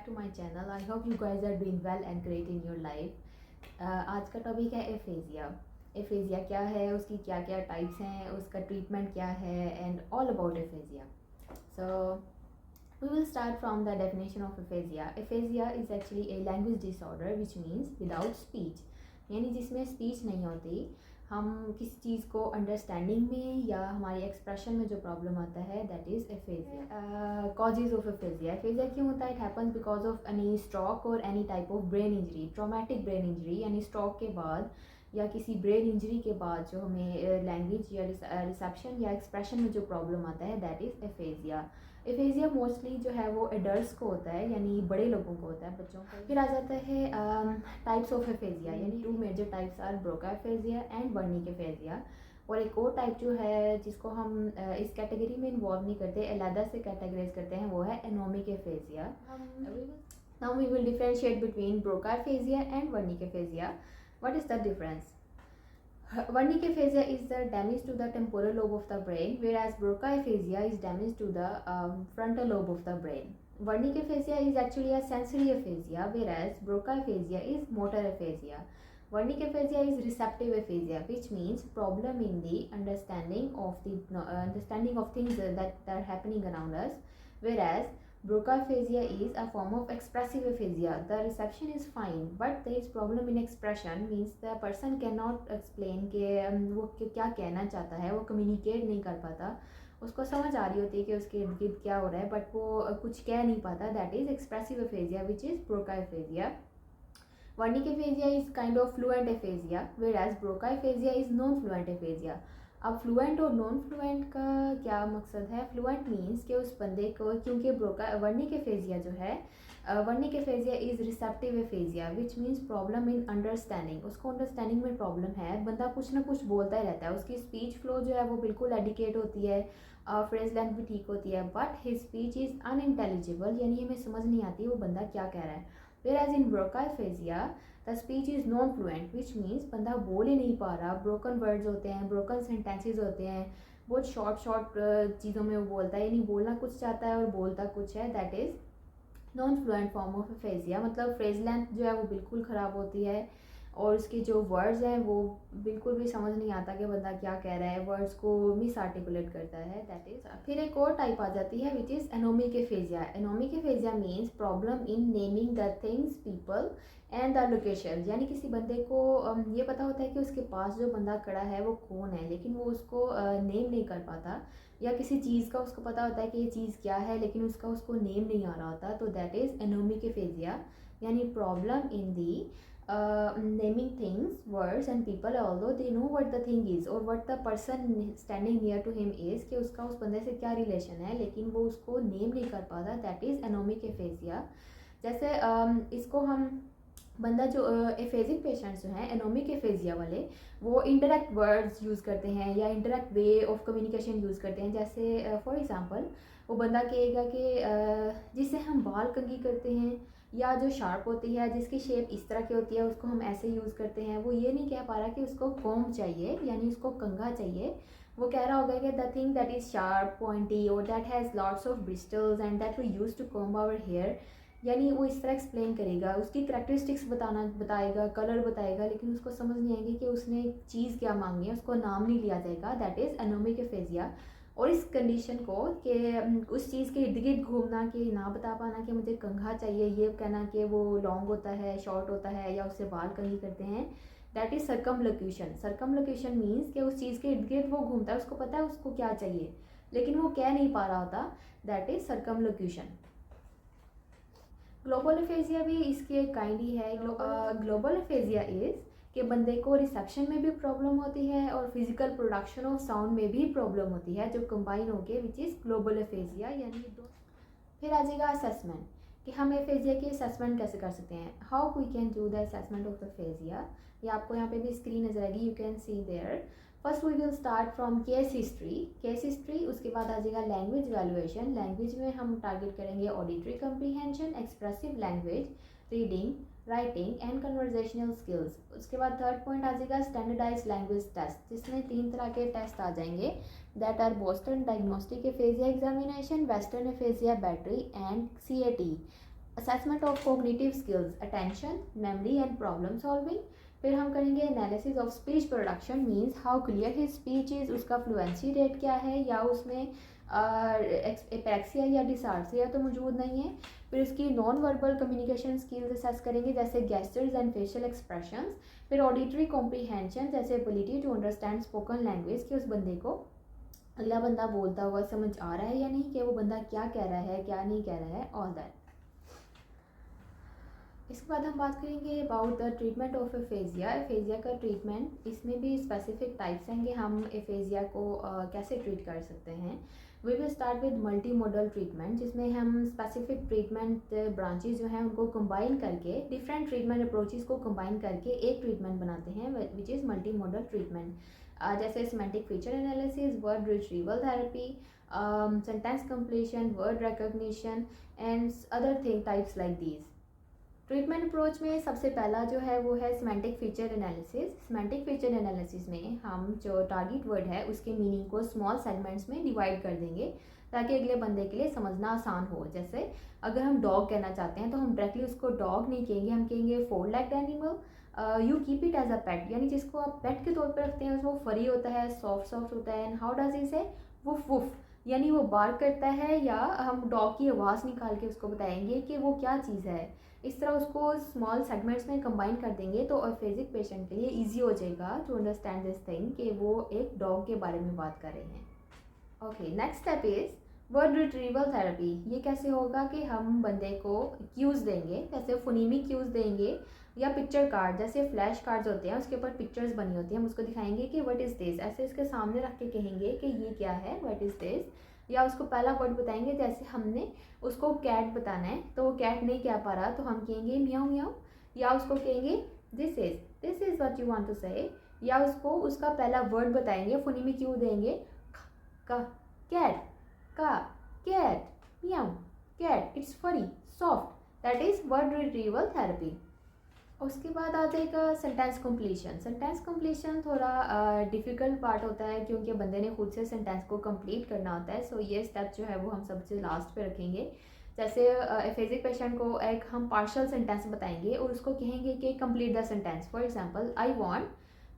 to my channel. I hope you guys are doing well and great in your life. आज का topic है aphasia. Aphasia क्या है, उसकी क्या क्या टाइप्स हैं, उसका ट्रीटमेंट क्या है and all about aphasia. So we will start from the definition of aphasia. Aphasia is actually a language disorder which means without speech. यानी जिसमें स्पीच नहीं होती. हम किसी चीज़ को अंडरस्टैंडिंग में या हमारी एक्सप्रेशन में जो प्रॉब्लम आता है that is aphasia. Causes of aphasia. Aphasia क्यों होता है? It happens because of any stroke और any type of brain injury. Traumatic brain injury यानी स्ट्रोक के बाद या किसी ब्रेन इंजरी के बाद जो हमें लैंग्वेज या रिसेप्शन या एक्सप्रेशन में जो प्रॉब्लम आता है that is aphasia. Aphasia mostly जो है वो एडल्ट्स को होता है यानी बड़े लोगों को होता है, बच्चों को. फिर आ जाता है टाइप्स ऑफ एफेजिया. यानी 2 major types are Broca aphasia and Wernicke aphasia. और एक और टाइप जो है जिसको हम इस कैटेगरी में इन्वॉल्व नहीं करते, अलग से कैटेगराइज करते हैं, वो है anomic aphasia. Now we will differentiate between Broca aphasia and Wernicke aphasia. What is the difference? Wernicke aphasia is the damage to the temporal lobe of the brain, whereas Broca aphasia is damage to the frontal lobe of the brain. Wernicke aphasia is actually a sensory aphasia, whereas Broca aphasia is motor aphasia. Wernicke aphasia is receptive aphasia, which means problem in the understanding of things that are happening around us, whereas Broca aphasia is a form of expressive aphasia. The reception is fine, but there is problem in expression. Means the person cannot explain कि वो क्या कहना चाहता है, वो communicate नहीं कर पाता. उसको समझ आ रही होती है कि उसके इर्द गिर्द क्या हो रहा है, but वो कुछ कह नहीं पाता. That is expressive aphasia, which is Broca aphasia. Wernicke aphasia is kind of fluent aphasia, whereas Broca aphasia is non-fluent aphasia. अब फ्लुएंट और नॉन फ्लुएंट का क्या मकसद है? फ्लुएंट मीन्स कि उस बंदे को, क्योंकि वर्निक एफेजिया जो है, Wernicke aphasia is receptive aphasia which means problem in understanding. उसको अंडरस्टैंडिंग में प्रॉब्लम है. बंदा कुछ ना कुछ बोलता ही रहता है. उसकी स्पीच फ्लो जो है वो बिल्कुल एडिकेट होती है, फ्रेज लेंथ भी ठीक होती है, but his speech is unintelligible, यानी हमें समझ नहीं आती वो बंदा क्या कह रहा है. Whereas in Broca aphasia the speech is non fluent, which means बंदा बोल ही नहीं पा रहा. ब्रोकन वर्ड्स होते हैं, ब्रोकन सेंटेंसेस होते हैं, बहुत शॉर्ट चीज़ों में वो बोलता है, यानी बोलना कुछ चाहता है और बोलता कुछ है. That is non fluent form of aphasia. मतलब फ्रेज लेंथ जो है वो बिल्कुल ख़राब होती है और उसके जो वर्ड्स हैं वो बिल्कुल भी समझ नहीं आता कि बंदा क्या कह रहा है, वर्ड्स को मिस आर्टिकुलेट करता है. That is. फिर एक और टाइप आ जाती है which is anomic aphasia. Anomic aphasia means problem in naming the things, people and the location. यानी किसी बंदे को ये पता होता है कि उसके पास जो बंदा खड़ा है वो कौन है, लेकिन वो उसको नेम नहीं कर पाता. या किसी चीज़ का उसको पता होता है कि ये चीज़ क्या है, लेकिन उसको नेम नहीं आ रहा होता. तो दैट इज़ एनोमिक एफेजिया. यानी problem in the naming things, words and people although they know what the thing is or what the person standing near to him is, कि उसका उस बंदे से क्या रिलेशन है, लेकिन वो उसको नेम नहीं कर पाता. That is anomic aphasia. जैसे इसको हम बंदा जो एफेजिक पेशेंट्स जो हैं एनोमिक एफेजिया वाले, वो इंटरेक्ट वर्ड्स यूज़ करते हैं या interact way of communication use करते हैं. जैसे फॉर एग्जांपल वो बंदा कहेगा कि जिससे हम बाल कंघी करते हैं या जो शार्प होती है जिसकी शेप इस तरह की होती है उसको हम ऐसे यूज़ करते हैं. वो ये नहीं कह पा रहा कि उसको कॉम्ब चाहिए यानी उसको कंघा चाहिए. वो कह रहा होगा कि the thing that is sharp, pointy और that has lots of bristles and that we use to comb our hair. यानी वो इस तरह एक्सप्लेन करेगा, उसकी करैक्टरिस्टिक्स बताएगा, कलर बताएगा, लेकिन उसको समझ नहीं आएगी कि उसने चीज़ क्या मांगी है, उसको नाम नहीं लिया जाएगा. That is anomic aphasia. और इस कंडीशन को कि उस चीज़ के इर्द गिर्द घूमना, कि ना बता पाना कि मुझे कंघा चाहिए, ये कहना कि वो लॉन्ग होता है, शॉर्ट होता है या उससे बाल कंघी करते हैं, that is circumlocution. Circumlocution means कि उस चीज़ के इर्द गिर्द वो घूमता है, उसको पता है उसको क्या चाहिए लेकिन वो कह नहीं पा रहा होता. That is circumlocution. Global aphasia भी इसकी एक काइंड ही है. ग्लोबल एफेजिया इज़ कि बंदे को रिसेप्शन में भी प्रॉब्लम होती है और फिजिकल प्रोडक्शन ऑफ साउंड में भी प्रॉब्लम होती है, जो कंबाइन होके विच इज़ ग्लोबल एफेजिया. यानी दो. फिर आ जाएगा असेसमेंट, कि हम एफेजिया की असेसमेंट कैसे कर सकते हैं. How we can do the assessment of the aphasia. ये आपको यहाँ पे भी स्क्रीन नजर आएगी, you can see there. First we will start from case history. उसके बाद आ जाएगा लैंग्वेज वैल्यूएशन. लैंग्वेज में हम टारगेट करेंगे auditory comprehension, expressive language, reading, writing and conversational skills. उसके बाद थर्ड पॉइंट आ जाएगा स्टैंडर्डाइज लैंग्वेज टेस्ट, जिसमें 3 तरह के टेस्ट आ जाएंगे. That are Boston diagnostic aphasia examination, western aphasia battery and CAT. Assessment of cognitive skills, attention, memory and problem solving. फिर हम करेंगे analysis of speech production, means how clear his speech is, उसका fluency rate क्या है, या उसमें एपेक्सिया या डिसार्सिया तो मौजूद नहीं है। फिर उसकी non verbal communication skills assess करेंगे, जैसे गेस्चर्स एंड फेशियल एक्सप्रेशंस। फिर ऑडिटरी कॉम्प्रीहेंशन, जैसे ability to understand spoken language, कि उस बंदे को अगला बंदा बोलता हुआ समझ आ रहा है या नहीं, कि वो बंदा क्या कह रहा है क्या नहीं कह रहा है, ऑल दैट। इसके बाद हम बात करेंगे about the treatment of aphasia. Aphasia का ट्रीटमेंट, इसमें भी स्पेसिफिक टाइप्स हैं कि हम एफेजिया को कैसे ट्रीट कर सकते हैं। We will start with multi model treatment, जिसमें हम स्पेसिफिक ट्रीटमेंट ब्रांचेज जो हैं उनको कंबाइन करके, डिफरेंट ट्रीटमेंट अप्रोचेस को कंबाइन करके एक ट्रीटमेंट बनाते हैं, which is multi modal treatment. जैसे semantic feature analysis, word retrieval therapy, sentence completion, word recognition and other thing types like these. Treatment approach में सबसे पहला जो है वो है semantic feature analysis. Semantic feature analysis में हम जो टारगेट वर्ड है उसके मीनिंग को स्मॉल सेगमेंट्स में डिवाइड कर देंगे, ताकि अगले बंदे के लिए समझना आसान हो। जैसे अगर हम डॉग कहना चाहते हैं तो हम डायरेक्टली उसको डॉग नहीं कहेंगे, हम कहेंगे 4 legged animal, you keep it as a pet, यानी जिसको आप पेट के तौर पर रखते हैं, वो फरी होता है, सॉफ्ट सॉफ्ट होता है। एंड हाउ डज ही से, वुफ वुफ, यानी वो बार्क करता है, या हम डॉग की आवाज़ निकाल के उसको बताएंगे कि वो क्या चीज़ है। इस तरह उसको स्मॉल सेगमेंट्स में कंबाइन कर देंगे तो ऑफेजिक पेशेंट के लिए इजी हो जाएगा टू अंडरस्टैंड दिस थिंग कि वो एक डॉग के बारे में बात कर रहे हैं। Okay, next step is word retrieval therapy. ये कैसे होगा कि हम बंदे को क्यूज़ देंगे, जैसे फोनीमिक क्यूज़ देंगे, या पिक्चर कार्ड, जैसे फ्लैश कार्ड्स होते हैं उसके ऊपर पिक्चर्स बनी होती हैं, हम उसको दिखाएंगे कि व्हाट इज़ दिस, ऐसे इसके सामने रख के कहेंगे कि ये क्या है, व्हाट इज़ दिस। या उसको पहला वर्ड बताएंगे, जैसे हमने उसको कैट बताना है तो वो कैट नहीं कह पा रहा तो हम कहेंगे म्याऊ म्याऊ, या उसको कहेंगे this is what you want to say, या उसको उसका पहला वर्ड बताएंगे, फोनीमिक क्यू देंगे, का कैट, का कैट, म्याऊ कैट, इट्स फरी, soft, that is word retrieval therapy. उसके बाद आ जाएगा सेंटेंस कंप्लीशन। सेंटेंस कंप्लीशन थोड़ा डिफ़िकल्ट पार्ट होता है, क्योंकि बंदे ने खुद से सेंटेंस को कंप्लीट करना होता है। सो ये स्टेप जो है वो हम सबसे लास्ट पे रखेंगे। जैसे एफेजिक पेशेंट को एक हम पार्शल सेंटेंस बताएंगे और उसको कहेंगे कि complete the sentence. For example, I want,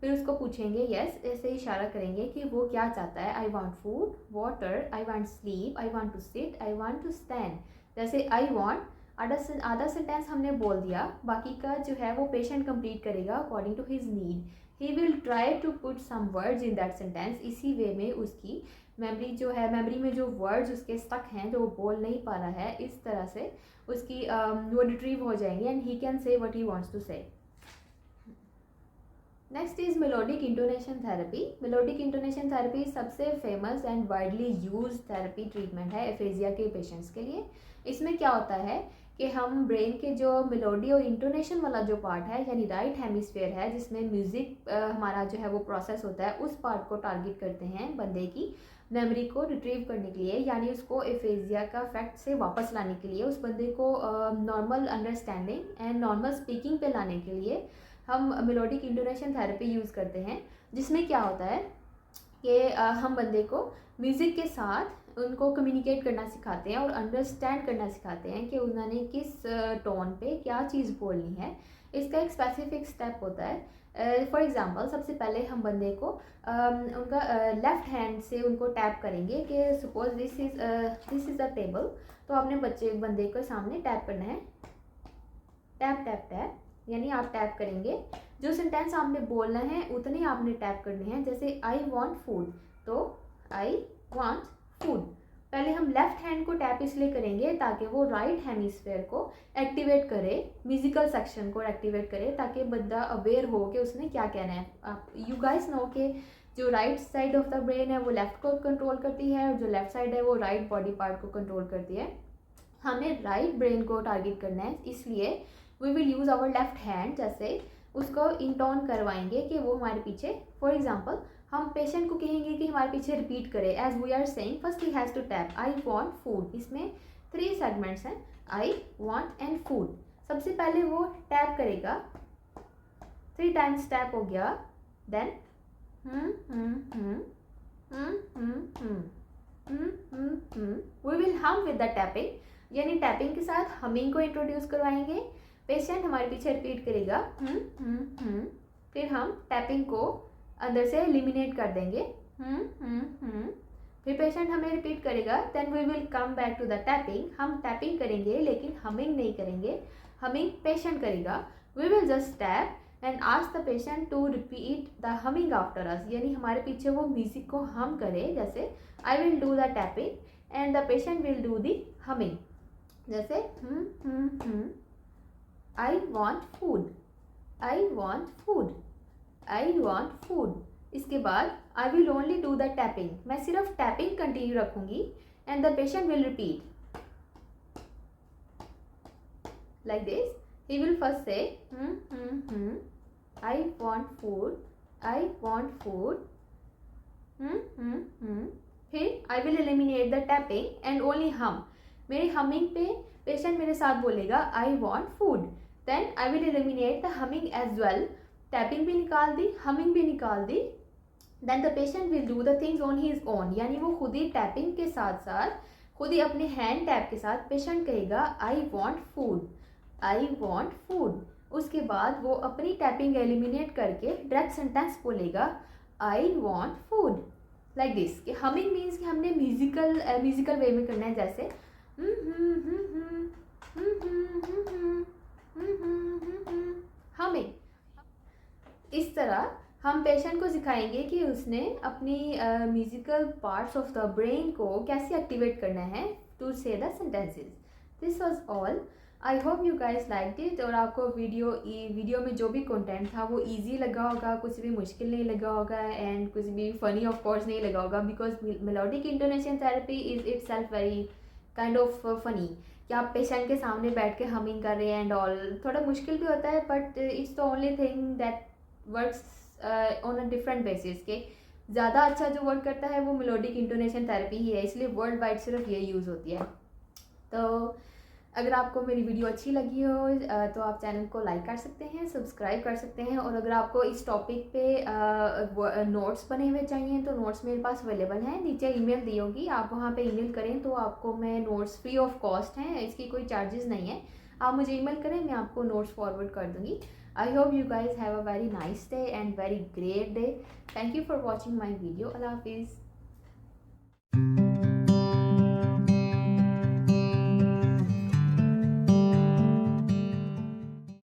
फिर उसको पूछेंगे यस, ऐसे इशारा करेंगे कि वो क्या चाहता है। I want food, water, I want sleep, I want to sit, I want to stand. जैसे आई वांट, आधा सेंटेंस हमने बोल दिया, बाकी का जो है वो पेशेंट कंप्लीट करेगा according to his need. He will try to put some words in that sentence. इसी वे में उसकी मेमोरी जो है, मेमोरी में जो वर्ड्स उसके स्टक हैं, जो वो बोल नहीं पा रहा है, इस तरह से उसकी वो रिट्रीव हो जाएंगे and he can say what he wants to say. Next is melodic intonation therapy. Melodic intonation therapy सबसे famous and widely use therapy treatment है एफेजिया के पेशेंट्स के लिए। इसमें क्या होता है कि हम ब्रेन के जो मेलोडी और इंटोनेशन वाला जो पार्ट है, यानी राइट हेमिस्फेयर है जिसमें म्यूज़िक हमारा जो है वो प्रोसेस होता है, उस पार्ट को टारगेट करते हैं बंदे की मेमोरी को रिट्रीव करने के लिए, यानी उसको एफेजिया का फैक्ट से वापस लाने के लिए, उस बंदे को normal understanding and normal speaking पे लाने के लिए हम मेलोडिक इंटोनेशन थेरेपी यूज़ करते हैं। जिसमें क्या होता है कि हम बंदे को म्यूज़िक के साथ उनको कम्युनिकेट करना सिखाते हैं और अंडरस्टैंड करना सिखाते हैं कि उन्होंने किस टोन पे क्या चीज़ बोलनी है। इसका एक स्पेसिफिक स्टेप होता है। फॉर एग्ज़ाम्पल, सबसे पहले हम बंदे को उनका लेफ़्ट हैंड से उनको टैप करेंगे कि suppose this is a table, तो आपने बंदे को सामने टैप करना है, टैप टैप टैप, यानी आप टैप करेंगे। जो सेंटेंस आपने बोलना है उतने आपने टैप करने हैं। जैसे आई वॉन्ट फूड, तो आई वॉन्ट फूड, पहले हम लेफ्ट हैंड को टैप इसलिए करेंगे ताकि वो राइट हेमिस्फेयर को एक्टिवेट करे, म्यूजिकल सेक्शन को एक्टिवेट करे, ताकि बंदा अवेयर हो कि उसने क्या कहना है। आप यू गाइस नो कि जो right side of the brain है वो लेफ्ट को कंट्रोल करती है, और जो लेफ्ट साइड है वो राइट बॉडी पार्ट को कंट्रोल करती है। हमें राइट ब्रेन को टारगेट करना है, इसलिए we will use our left hand. जैसे उसको इंटोन करवाएंगे कि वो हमारे पीछे, फॉर एग्जांपल हम पेशेंट को कहेंगे कि हमारे पीछे रिपीट करे as we are saying. First he has to tap I want food. इसमें 3 सेगमेंट्स हैं, आई वांट एंड फूड। सबसे पहले वो टैप करेगा, 3 टाइम्स टैप हो गया, then we will hum with the tapping, यानी टैपिंग के साथ हमिंग को इंट्रोड्यूस करवाएंगे। पेशेंट हमारे पीछे रिपीट करेगा फिर हम टैपिंग को अंदर से एलिमिनेट कर देंगे। फिर पेशेंट हमें रिपीट करेगा, then we will come back to the tapping. हम टैपिंग करेंगे लेकिन हमिंग नहीं करेंगे, हमिंग पेशेंट करेगा। We will just tap and ask the patient to repeat the humming after us, यानी हमारे पीछे वो म्यूजिक को हम करें। जैसे I will do the tapping and the patient will do the humming. जैसे I want food, I want food, I want food. इसके बाद I will only do the tapping, मैं सिर्फ टैपिंग कंटिन्यू रखूंगी and the patient will repeat like this. He will first say I want food, I want food, फिर I will eliminate the tapping and only hum. मेरी humming पे patient मेरे साथ बोलेगा I want food, then I will eliminate the humming as well. Tapping भी निकाल दी, humming भी निकाल दी, then the patient will do the things on his own, यानी वो खुद ही टैपिंग के साथ साथ खुद ही अपने हैंड टैप के साथ पेशेंट कहेगा आई want food, I want food. उसके बाद वो अपनी टैपिंग एलिमिनेट करके डायरेक्ट सेंटेंस बोलेगा I want food like this. कि हमिंग मीन्स कि हमने म्यूजिकल वे में करना है, जैसे हमिंग। इस तरह हम पेशेंट को सिखाएंगे कि उसने अपनी musical parts of the brain को कैसे एक्टिवेट करना है टू से the sentences. This was all, I hope you guys liked it. और आपको वीडियो में जो भी कंटेंट था वो इजी लगा होगा, कुछ भी मुश्किल नहीं लगा होगा एंड कुछ भी फनी ऑफ कोर्स नहीं लगा होगा, because melodic intonation therapy is itself very kind of funny. कि आप पेशेंट के सामने बैठ के हमिंग कर रहे हैं एंड ऑल, थोड़ा मुश्किल भी होता है, but it's the only thing that works on a different basis. के ज़्यादा अच्छा जो वर्क करता है वो मेलोडिक इंटोनेशन थेरेपी ही है, इसलिए वर्ल्ड वाइड सिर्फ ये यूज़ होती है। तो अगर आपको मेरी वीडियो अच्छी लगी हो तो आप चैनल को लाइक कर सकते हैं, सब्सक्राइब कर सकते हैं। और अगर आपको इस टॉपिक पे नोट्स बने हुए चाहिए तो नोट्स मेरे पास अवेलेबल हैं, नीचे ईमेल दी होगी, आप वहाँ पे ईमेल करें तो आपको मैं नोट्स फ्री ऑफ कॉस्ट हैं, इसकी कोई चार्जेस नहीं है। आप मुझे ईमेल करें, मैं आपको नोट्स फॉरवर्ड कर दूँगी। I hope you guys have a very nice day and very great day. Thank you for watching my video. अल्लाह हाफिज़।